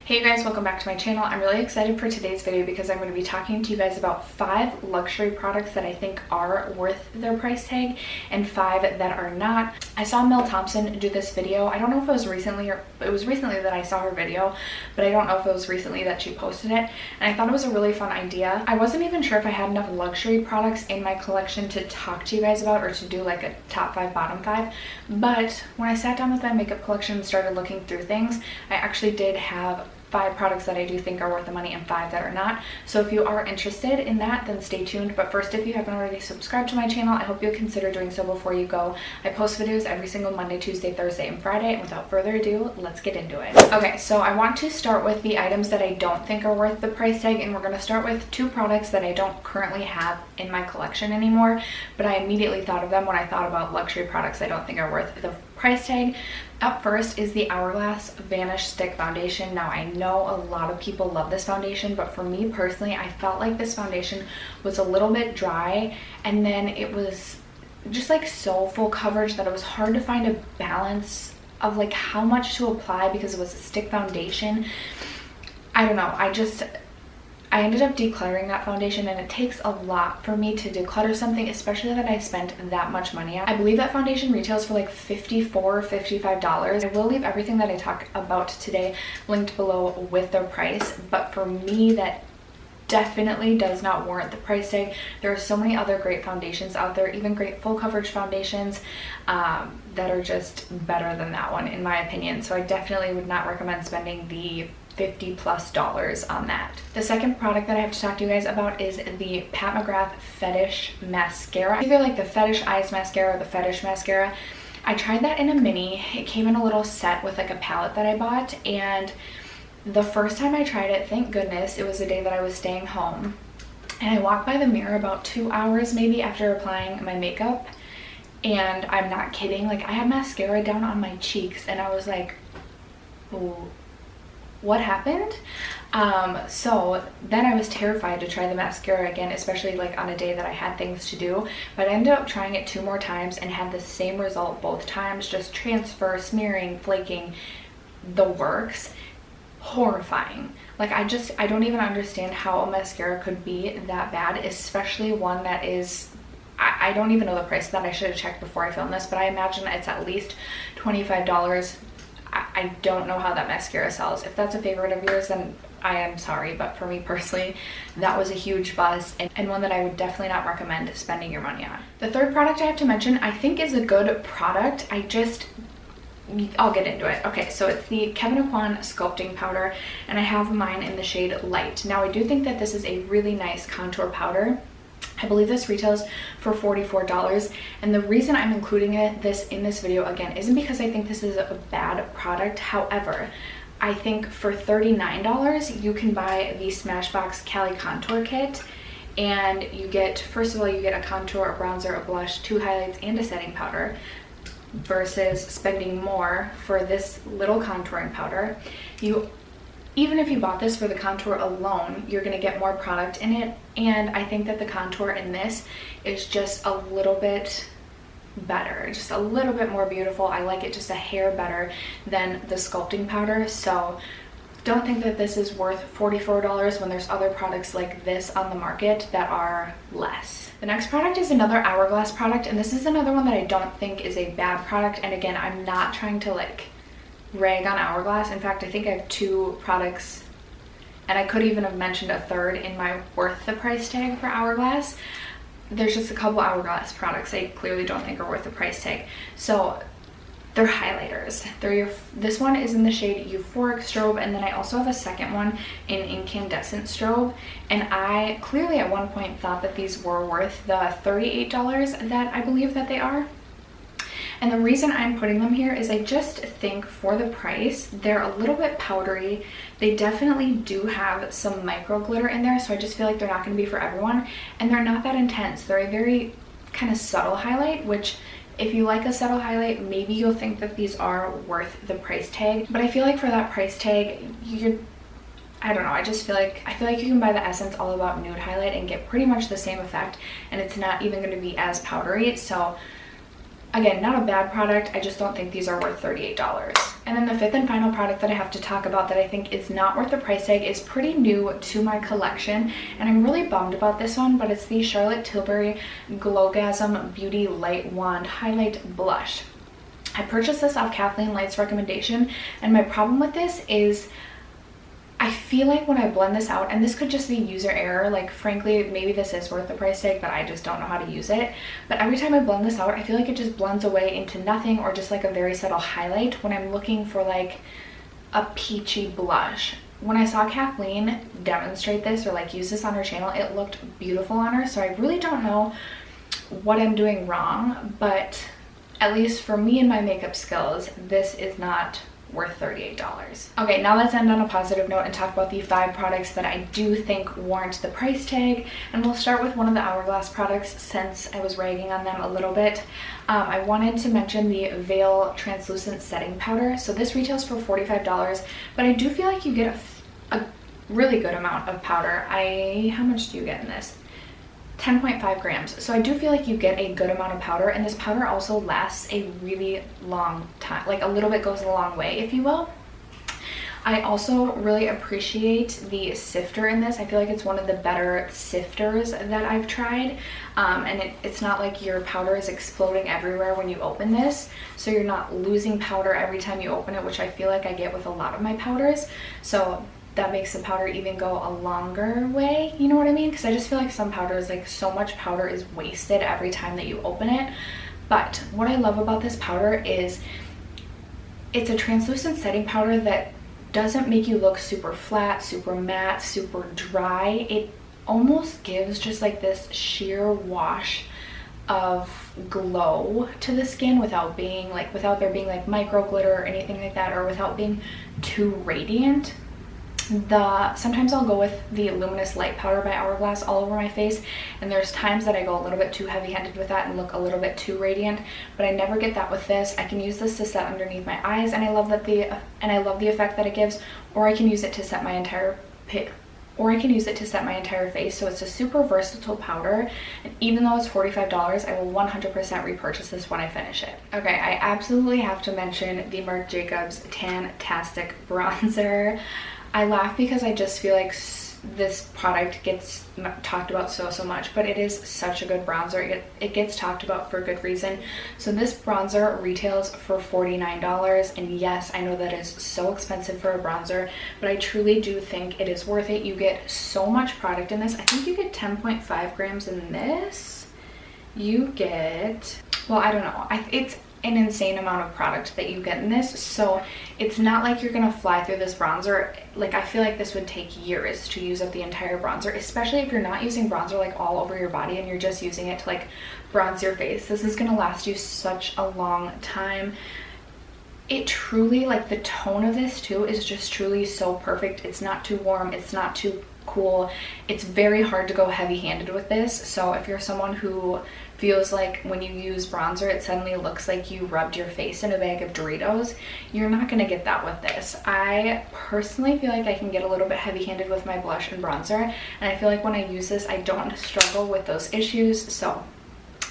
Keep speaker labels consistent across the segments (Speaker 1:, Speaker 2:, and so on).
Speaker 1: Hey guys, welcome back to my channel. I'm really excited for today's video because I'm going to be talking to you guys about 5 luxury products that I think are worth their price tag and 5 that are not. I saw Mel Thompson do this video. I don't know if it was recently or it was recently that I saw her video, but I don't know if it was recently that she posted it, and I thought it was a really fun idea. I wasn't even sure if I had enough luxury products in my collection to talk to you guys about or to do like a top 5, bottom 5, but when I sat down with my makeup collection and started looking through things, I actually did have 5 products that I do think are worth the money and 5 that are not. So if you are interested in that, then stay tuned. But first, if you haven't already subscribed to my channel, I hope you'll consider doing so before you go. I post videos every single Monday, Tuesday, Thursday, and Friday. And without further ado, let's get into it. Okay, so I want to start with the items that I don't think are worth the price tag, and we're going to start with 2 products that I don't currently have in my collection anymore, but I immediately thought of them when I thought about luxury products I don't think are worth the price tag. Up first is the Hourglass Vanish Stick Foundation. Now I know a lot of people love this foundation, but for me personally, I felt like this foundation was a little bit dry, and then it was just like so full coverage that it was hard to find a balance of like how much to apply because it was a stick foundation. I don't know, I ended up decluttering that foundation, and it takes a lot for me to declutter something, especially that I spent that much money on. I believe that foundation retails for like $54 or $55. I will leave everything that I talk about today linked below with their price, but for me that definitely does not warrant the price tag. There are so many other great foundations out there, even great full coverage foundations that are just better than that one in my opinion. So I definitely would not recommend spending the $50+ on that. The second product that I have to talk to you guys about is the Pat McGrath Fetish Mascara. Either like the Fetish Eyes Mascara or the Fetish Mascara. I tried that in a mini. It came in a little set with like a palette that I bought, and the first time I tried it, thank goodness, it was the day that I was staying home, and I walked by the mirror about 2 hours maybe after applying my makeup, and I'm not kidding, like I had mascara down on my cheeks and I was like, oh, what happened? So then I was terrified to try the mascara again, especially like on a day that I had things to do, but I ended up trying it 2 more times and had the same result both times, just transfer, smearing, flaking, the works. Horrifying. Like I don't even understand how a mascara could be that bad, especially one that is, I don't even know the price of that. I should have checked before I filmed this, but I imagine it's at least $25. I don't know how that mascara sells. If that's a favorite of yours, then I am sorry, but for me personally, that was a huge buzz and one that I would definitely not recommend spending your money on. The third product I have to mention I think is a good product. I'll get into it. Okay, so it's the Kevyn Aucoin Sculpting Powder, and I have mine in the shade Light. Now I do think that this is a really nice contour powder. I believe this retails for $44, and the reason I'm including this in this video again isn't because I think this is a bad product. However, I think for $39 you can buy the Smashbox Cali Contour Kit, and you get, first of all, you get a contour, a bronzer, a blush, 2 highlights, and a setting powder, versus spending more for this little contouring powder. Even if you bought this for the contour alone, you're going to get more product in it, and I think that the contour in this is just a little bit better, just a little bit more beautiful. I like it just a hair better than the sculpting powder, so don't think that this is worth $44 when there's other products like this on the market that are less. The next product is another Hourglass product, and this is another one that I don't think is a bad product, and again, I'm not trying to like rag on Hourglass. In fact, I think I have 2 products, and I could even have mentioned a third in my worth the price tag for Hourglass. There's just a couple Hourglass products I clearly don't think are worth the price tag. So they're highlighters. This one is in the shade Euphoric Strobe, and then I also have a second one in Incandescent Strobe, and I clearly at one point thought that these were worth the $38 that I believe that they are. And the reason I'm putting them here is I just think for the price, they're a little bit powdery. They definitely do have some micro glitter in there, so I just feel like they're not going to be for everyone. And they're not that intense. They're a very kind of subtle highlight, which if you like a subtle highlight, maybe you'll think that these are worth the price tag. But I feel like for that price tag, I don't know, I feel like you can buy the Essence All About Nude highlight and get pretty much the same effect, and it's not even going to be as powdery. So Again, not a bad product, I just don't think these are worth $38. And then the fifth and final product that I have to talk about that I think is not worth the price tag is pretty new to my collection, and I'm really bummed about this one, but it's the Charlotte Tilbury Glowgasm Beauty Light Wand Highlight Blush. I purchased this off Kathleen Light's recommendation, and my problem with this is I feel like when I blend this out, and this could just be user error, like frankly maybe this is worth the price tag but I just don't know how to use it, but every time I blend this out I feel like it just blends away into nothing or just like a very subtle highlight when I'm looking for like a peachy blush. When I saw Kathleen demonstrate this or like use this on her channel, it looked beautiful on her, so I really don't know what I'm doing wrong, but at least for me and my makeup skills, this is not worth $38. Okay, now let's end on a positive note and talk about the 5 products that I do think warrant the price tag, and we'll start with one of the Hourglass products since I was ragging on them a little bit. I wanted to mention the Veil Translucent Setting Powder. So this retails for $45, but I do feel like you get a really good amount of powder. How much do you get in this? 10.5 grams. So I do feel like you get a good amount of powder, and this powder also lasts a really long time. Like a little bit goes a long way, if you will. I also really appreciate the sifter in this. I feel like it's one of the better sifters that I've tried. And it's not like your powder is exploding everywhere when you open this. So you're not losing powder every time you open it, which I feel like I get with a lot of my powders. So that makes the powder even go a longer way, you know what I mean? Because I just feel like some powders, like so much powder is wasted every time that you open it. But what I love about this powder is it's a translucent setting powder that doesn't make you look super flat, super matte, super dry. It almost gives just like this sheer wash of glow to the skin without there being like micro glitter or anything like that, or without being too radiant. Sometimes I'll go with the Luminous Light Powder by Hourglass all over my face, and there's times that I go a little bit too heavy-handed with that and look a little bit too radiant, but I never get that with this. I can use this to set underneath my eyes, and I love the effect that it gives, or I can use it to set my entire face. So it's a super versatile powder, and even though it's $45, I will 100% repurchase this when I finish it. Okay, I absolutely have to mention the Marc Jacobs Tan-tastic Bronzer. I laugh because I just feel like this product gets talked about so much, but it is such a good bronzer. It gets talked about for good reason. So this bronzer retails for $49, and yes, I know that is so expensive for a bronzer, but I truly do think it is worth it. You get so much product in this. I think you get 10.5 grams in this. You get, well, I don't know, it's an insane amount of product that you get in this, so it's not like you're gonna fly through this bronzer. Like, I feel like this would take years to use up the entire bronzer, especially if you're not using bronzer like all over your body and you're just using it to like bronze your face. This is gonna last you such a long time. It truly, like, the tone of this too is just truly so perfect. It's not too warm, it's not too cool. It's very hard to go heavy-handed with this, so if you're someone who feels like when you use bronzer it suddenly looks like you rubbed your face in a bag of Doritos, you're not gonna get that with this. I personally feel like I can get a little bit heavy-handed with my blush and bronzer, and I feel like when I use this I don't struggle with those issues, so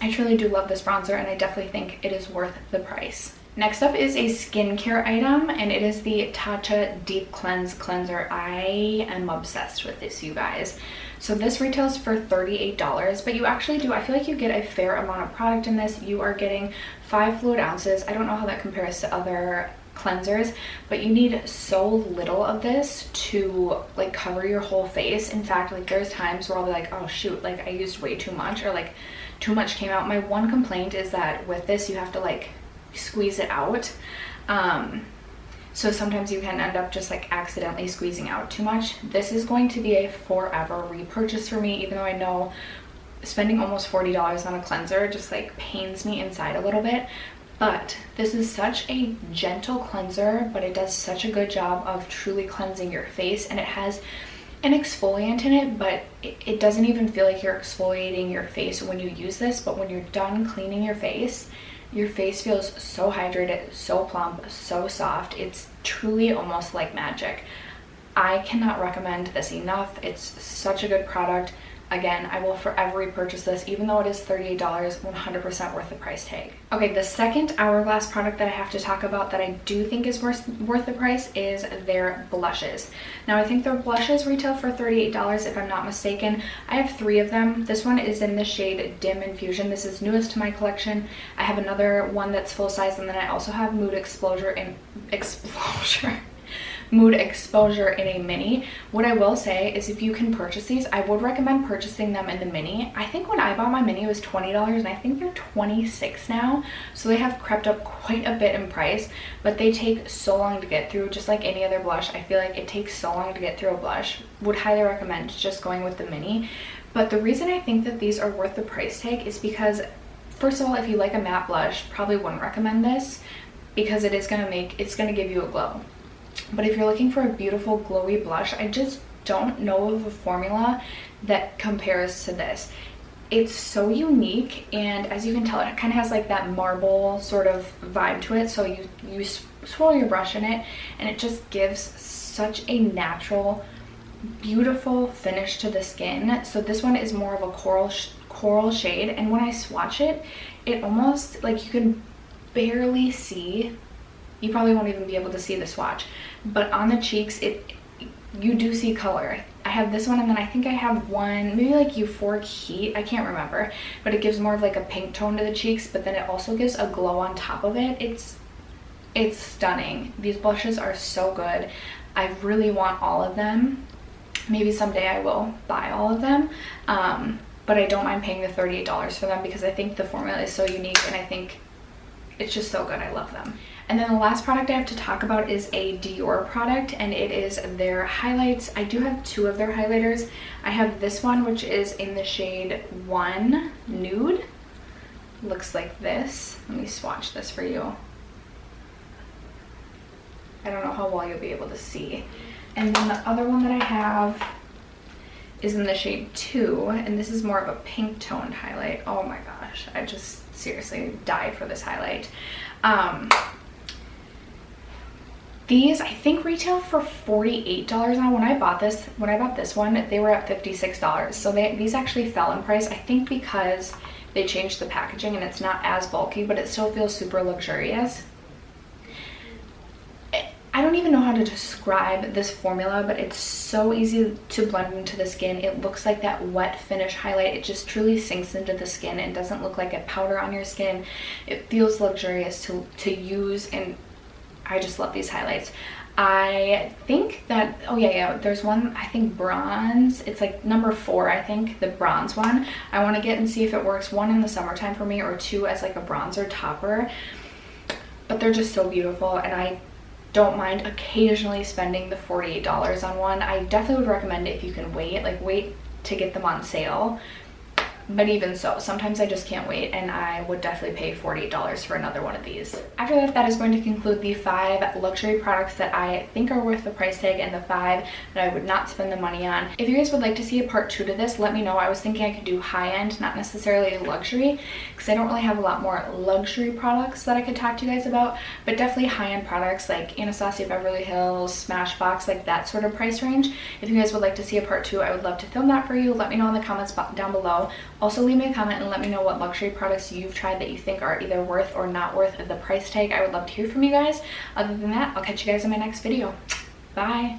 Speaker 1: I truly do love this bronzer, and I definitely think it is worth the price. Next up is a skincare item, and it is the Tatcha Deep Cleanse Cleanser. I am obsessed with this, you guys. So this retails for $38, but you actually do, I feel like you get a fair amount of product in this. You are getting 5 fluid ounces. I don't know how that compares to other cleansers, but you need so little of this to like cover your whole face. In fact, like there's times where I'll be like, oh shoot, like I used way too much, or like too much came out. My one complaint is that with this you have to like squeeze it out. So sometimes you can end up just like accidentally squeezing out too much. This is going to be a forever repurchase for me, even though I know spending almost $40 on a cleanser just like pains me inside a little bit. But this is such a gentle cleanser, but it does such a good job of truly cleansing your face, and it has an exfoliant in it, but it doesn't even feel like you're exfoliating your face when you use this. But when you're done cleaning your face feels so hydrated, so plump, so soft. It's truly almost like magic. I cannot recommend this enough. It's such a good product. again, I will forever repurchase this, even though it is $38, 100% worth the price tag. Okay, the second Hourglass product that I have to talk about that I do think is worth the price is their blushes. Now, I think their blushes retail for $38 if I'm not mistaken. I have 3 of them. This one is in the shade Dim Infusion. This is newest to my collection. I have another one that's full size, and then I also have Mood Exposure in a mini. What I will say is if you can purchase these, I would recommend purchasing them in the mini. I think when I bought my mini it was $20, and I think they're $26 now, so they have crept up quite a bit in price, but they take so long to get through. Just like any other blush, I feel like it takes so long to get through a blush. Would highly recommend just going with the mini. But the reason I think that these are worth the price tag is because, first of all, if you like a matte blush, probably wouldn't recommend this because it's gonna give you a glow. But if you're looking for a beautiful glowy blush, I just don't know of a formula that compares to this. It's so unique, and as you can tell, it kind of has like that marble sort of vibe to it. So you swirl your brush in it, and it just gives such a natural, beautiful finish to the skin. So this one is more of a coral shade, and when I swatch it, it almost, like, you can barely see. You probably won't even be able to see the swatch, but on the cheeks, you do see color. I have this one, and then I think I have one, maybe like Euphoric Heat, I can't remember, but it gives more of like a pink tone to the cheeks, but then it also gives a glow on top of it. It's stunning. These blushes are so good. I really want all of them. Maybe someday I will buy all of them, but I don't mind paying the $38 for them because I think the formula is so unique, and I think it's just so good. I love them. And then the last product I have to talk about is a Dior product, and it is their highlights. I do have 2 of their highlighters. I have this one, which is in the shade 1 Nude. Looks like this. Let me swatch this for you. I don't know how well you'll be able to see. And then the other one that I have is in the shade 2, and this is more of a pink toned highlight. Oh my gosh, I just seriously died for this highlight. These I think retail for $48 now. When I bought this one, they were at $56. So these actually fell in price, I think because they changed the packaging and it's not as bulky, but it still feels super luxurious. I don't even know how to describe this formula, but it's so easy to blend into the skin. It looks like that wet finish highlight. It just truly sinks into the skin and doesn't look like a powder on your skin. It feels luxurious to use, and I just love these highlights. I think that, oh yeah, there's one, I think bronze. It's like number 4, I think, the bronze one. I want to get and see if it works, 1 in the summertime for me, or 2 as like a bronzer topper. But they're just so beautiful, and I don't mind occasionally spending the $48 on one. I definitely would recommend it if you can wait, like wait to get them on sale. But even so, sometimes I just can't wait, and I would definitely pay $48 for another one of these. After that, that is going to conclude the 5 luxury products that I think are worth the price tag and the 5 that I would not spend the money on. If you guys would like to see a part 2 to this, let me know. I was thinking I could do high-end, not necessarily luxury, because I don't really have a lot more luxury products that I could talk to you guys about, but definitely high-end products like Anastasia Beverly Hills, Smashbox, like that sort of price range. If you guys would like to see a part 2, I would love to film that for you. Let me know in the comments down below. Also, leave me a comment and let me know what luxury products you've tried that you think are either worth or not worth the price tag. I would love to hear from you guys. Other than that, I'll catch you guys in my next video. Bye.